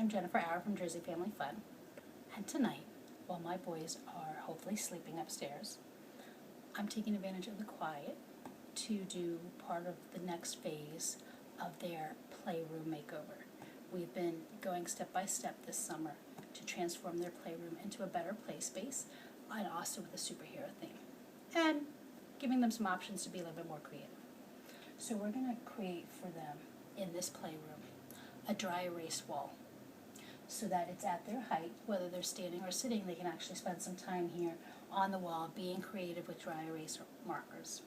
I'm Jennifer Auer from Jersey Family Fun, and tonight, while my boys are hopefully sleeping upstairs, I'm taking advantage of the quiet to do part of the next phase of their Playroom makeover. We've been going step by step this summer to transform their playroom into a better play space, and also with a superhero theme, and giving them some options to be a little bit more creative. So we're going to create for them in this playroom a dry erase wall, so that it's at their height, whether they're standing or sitting, they can actually spend some time here on the wall being creative with dry erase markers.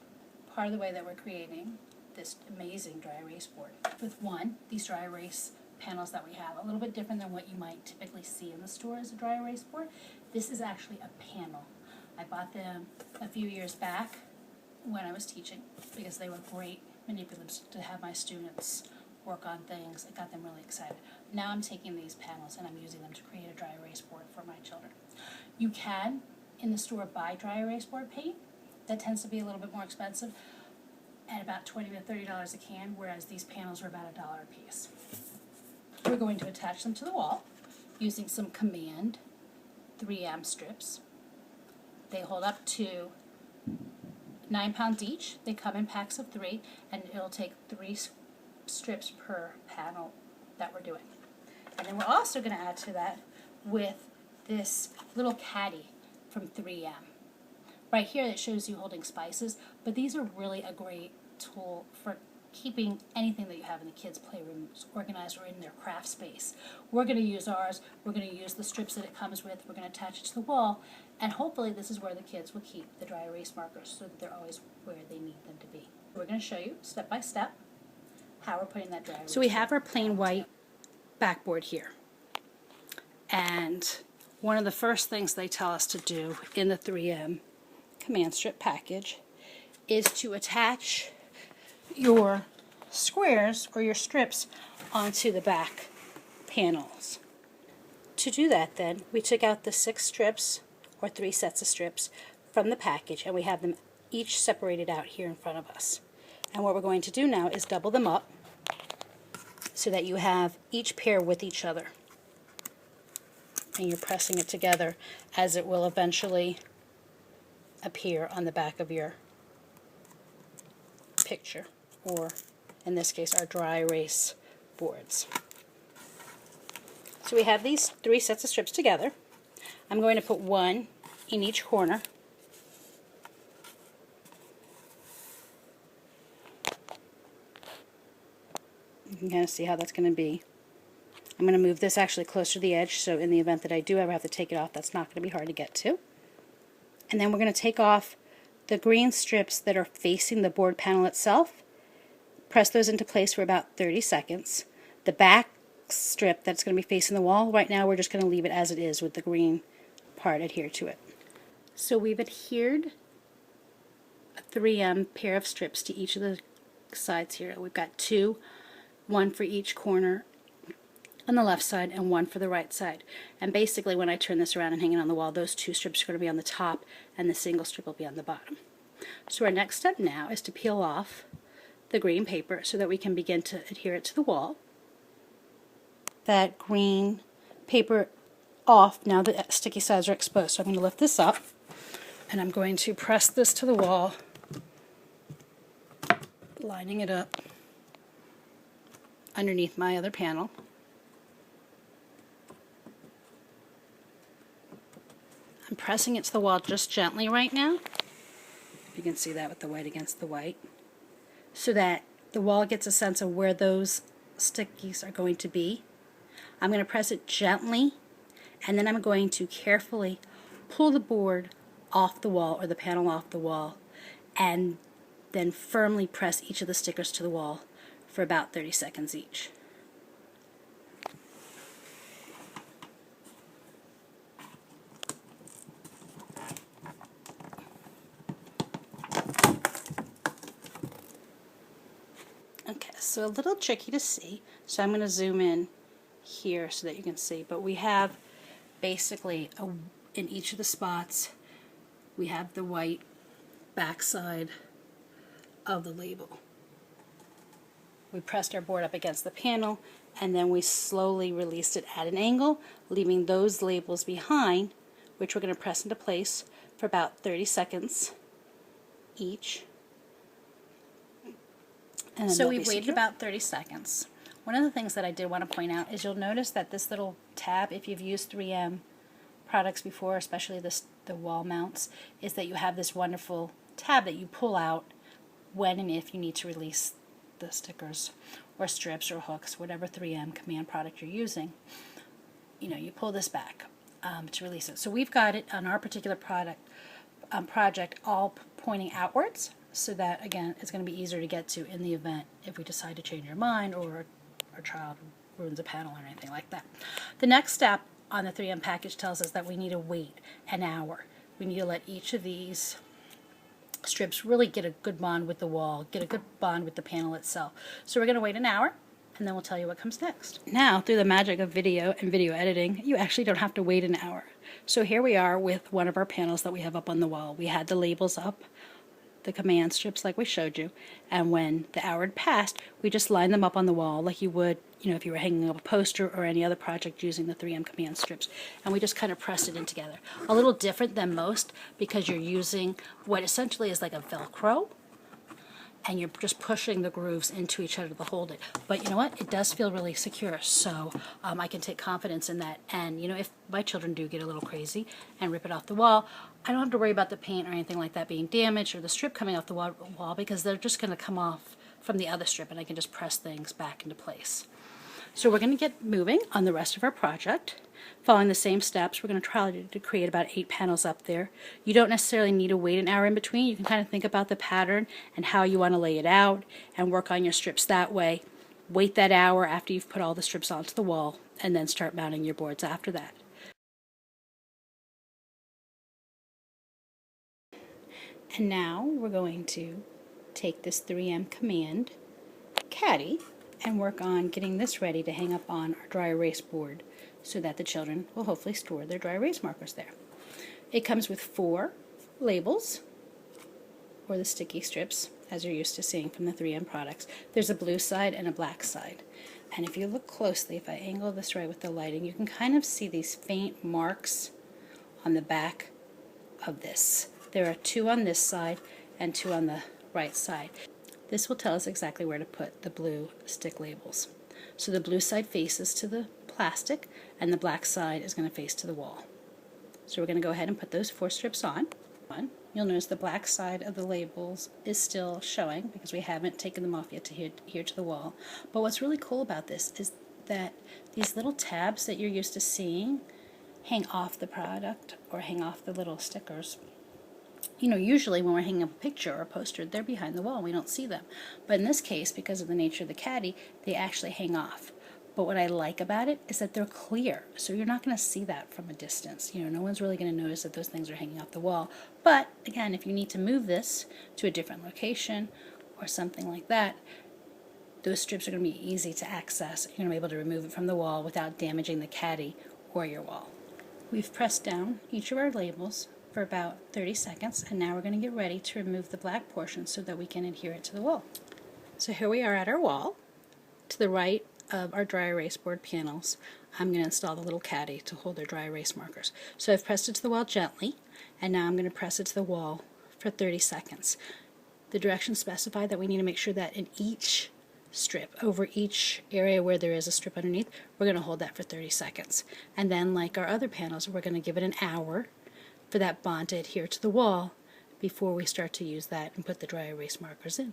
Part of the way that we're creating this amazing dry erase board with these dry erase panels that we have, a little bit different than what you might typically see in the store as a dry erase board. This is actually a panel. I bought them a few years back when I was teaching because they were great manipulatives to have my students work on things. It got them really excited. Now I'm taking these panels and I'm using them to create a dry erase board for my children. You can, in the store, buy dry erase board paint. That tends to be a little bit more expensive, at about $20 to $30 a can, whereas these panels are about $1 a piece. We're going to attach them to the wall using some Command 3M strips. They hold up to 9 pounds each. They come in packs of 3, and it'll take 3 strips per panel that we're doing. And then we're also going to add to that with this little caddy from 3M. Right here it shows you holding spices, but these are really a great tool for keeping anything that you have in the kids' playrooms organized or in their craft space. We're going to use ours, we're going to use the strips that it comes with, we're going to attach it to the wall, and hopefully this is where the kids will keep the dry erase markers so that they're always where they need them to be. We're going to show you step by step how we're putting that dry erase. So we have our plain white backboard here, and one of the first things they tell us to do in the 3M Command Strip package is to attach your squares or your strips onto the back panels. To do that then, we took out the 6 strips or 3 sets of strips from the package, and we have them each separated out here in front of us. And what we're going to do now is double them up so that you have each pair with each other. And you're pressing it together as it will eventually appear on the back of your picture, or in this case our dry erase boards. So we have these 3 sets of strips together. I'm going to put 1 in each corner. You can kind of see how that's going to be. I'm going to move this actually closer to the edge, so in the event that I do ever have to take it off, that's not going to be hard to get to. And then we're going to take off the green strips that are facing the board panel itself. Press those into place for about 30 seconds. The back strip that's going to be facing the wall, right now we're just going to leave it as it is with the green part adhered to it. So we've adhered a 3M pair of strips to each of the sides here. We've got 2, 1 for each corner on the left side and 1 for the right side. And basically when I turn this around and hang it on the wall, those 2 strips are going to be on the top and the single strip will be on the bottom. So our next step now is to peel off the green paper so that we can begin to adhere it to the wall. That green paper off, now the sticky sides are exposed. So I'm going to lift this up and I'm going to press this to the wall, lining it up underneath my other panel. I'm pressing it to the wall just gently right now. You can see that with the white against the white, so that the wall gets a sense of where those stickies are going to be. I'm going to press it gently, and then I'm going to carefully pull the board off the wall, or the panel off the wall, and then firmly press each of the stickers to the wall for about 30 seconds each. Okay, so a little tricky to see, so I'm going to zoom in here so that you can see, but we have basically in each of the spots we have the white backside of the label. We pressed our board up against the panel, and then we slowly released it at an angle, leaving those labels behind, which we're going to press into place for about 30 seconds each. And so we waited about 30 seconds. One of the things that I did want to point out is you'll notice that this little tab, if you've used 3M products before, especially the wall mounts, is that you have this wonderful tab that you pull out when and if you need to release the stickers or strips or hooks, whatever 3M command product you're using. You know, you pull this back to release it. So we've got it on our particular project all pointing outwards, so that again it's going to be easier to get to in the event if we decide to change our mind or our child ruins a panel or anything like that. The next step on the 3M package tells us that we need to wait an hour. We need to let each of these strips really get a good bond with the wall, get a good bond with the panel itself. So we're going to wait an hour, and then we'll tell you what comes next. Now, through the magic of video and video editing, you actually don't have to wait an hour. So here we are with one of our panels that we have up on the wall. We had the labels up, the command strips like we showed you, and when the hour had passed, we just lined them up on the wall like you would, you know, if you were hanging up a poster or any other project using the 3M command strips, and we just kind of pressed it in together. A little different than most because you're using what essentially is like a Velcro, and you're just pushing the grooves into each other to hold it. But you know what? It does feel really secure, so I can take confidence in that. And you know, if my children do get a little crazy and rip it off the wall, I don't have to worry about the paint or anything like that being damaged or the strip coming off the wall because they're just going to come off from the other strip, and I can just press things back into place. So we're going to get moving on the rest of our project. Following the same steps, we're going to try to create about 8 panels up there. You don't necessarily need to wait an hour in between. You can kind of think about the pattern and how you want to lay it out and work on your strips that way. Wait that hour after you've put all the strips onto the wall, and then start mounting your boards after that. And now we're going to take this 3M command caddy and work on getting this ready to hang up on our dry erase board so that the children will hopefully store their dry erase markers there. It comes with 4 labels, or the sticky strips, as you're used to seeing from the 3M products. There's a blue side and a black side. And if you look closely, if I angle this right with the lighting, you can kind of see these faint marks on the back of this. There are 2 on this side and 2 on the right side. This will tell us exactly where to put the blue stick labels. So the blue side faces to the plastic, and the black side is going to face to the wall. So we're going to go ahead and put those 4 strips on. You'll notice the black side of the labels is still showing because we haven't taken them off yet to here to the wall. But what's really cool about this is that these little tabs that you're used to seeing hang off the product or hang off the little stickers. You know, usually when we're hanging up a picture or a poster, they're behind the wall and we don't see them. But in this case, because of the nature of the caddy, they actually hang off. But what I like about it is that they're clear, so you're not going to see that from a distance. You know, no one's really going to notice that those things are hanging off the wall. But again, if you need to move this to a different location or something like that, those strips are going to be easy to access. You're going to be able to remove it from the wall without damaging the caddy or your wall. We've pressed down each of our labels for about 30 seconds, and now we're going to get ready to remove the black portion so that we can adhere it to the wall. So here we are at our wall. To the right of our dry erase board panels, I'm going to install the little caddy to hold their dry erase markers. So I've pressed it to the wall gently, and now I'm going to press it to the wall for 30 seconds. The directions specify that we need to make sure that in each strip, over each area where there is a strip underneath, we're going to hold that for 30 seconds. And then, like our other panels, we're going to give it an hour for that bond to adhere to the wall before we start to use that and put the dry erase markers in.